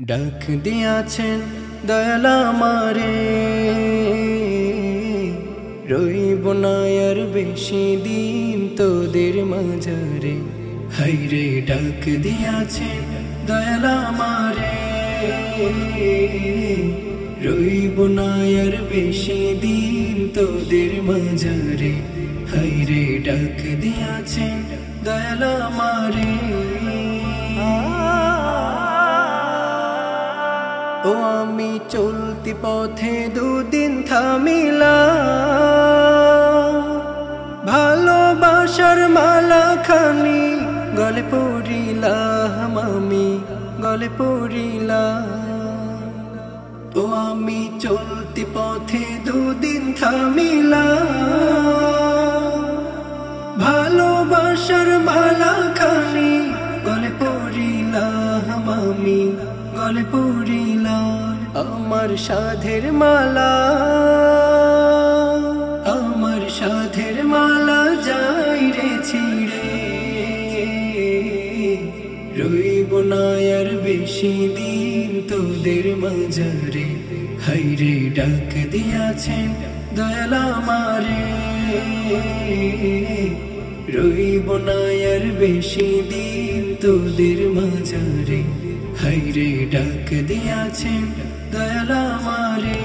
ডাক দিয়াছেন দয়াল আমারে, রইব না আর বেশি দিন তোদের মাঝারে। হাইরে ডাক দিয়াছেন দয়াল আমারে, রইব না আর বেশি দিন তোদের মাঝারে। হাইরে ডাক দিয়াছেন দয়াল আমারে। ও আমি চলতি পথে দুদিন থামিলা, ভালোবাসার মালা খানি গলে পড়িলাম, আমি গলে পড়িলাম। ও আমি চলতি পথে দুদিন থামিলা, ভালোবাসার মালা খানি গলে পড়িলাম, আমি গলে পড়িলাম। আমার সাধের মালা, আমার সাধের মালা যাই রে ছিড়ে, রইব না আর বেশি দিন তোদের মাঝারে। হাইরে ডাক দিয়াছেন দয়াল আমারে, রইব না আর বেশি দিন তোদের মাঝারে। হাইরে ডাক দিয়াছেন দয়াল আমারে।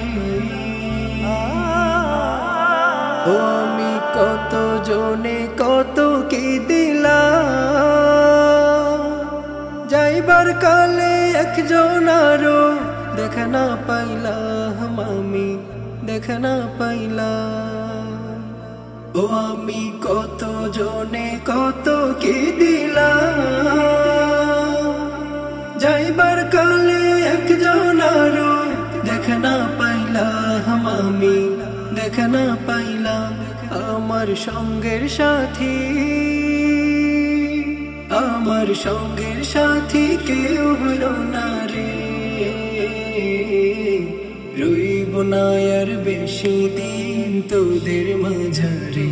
ও আমি কত জনে কত কি দিলাম, যাইবার কালে একজন আরো দেখা না পাইলাম, আমি দেখা না পাইলাম। ও আমি কত জনে কত কি দিলাম, যাইবার কালে একজন আরো দেখা না পাইলাম, আমি দেখা না পাইলাম। আমার সঙ্গের সাথী, আমার সঙ্গের সাথী কেউ হলো না রে, রইব না আর বেশি দিন তোদের মাঝারে।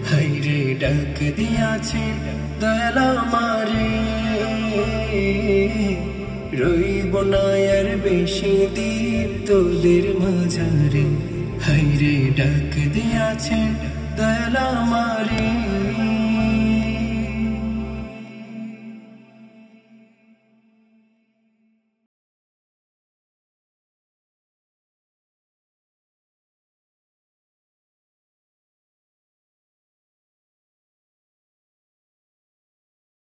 হাইরে ডাক দিয়াছেন দয়াল আমারে, রইব না আর বেশি দিন তোদের মাঝারে। হাইরে ডাক দিয়াছেন দয়াল আমারে।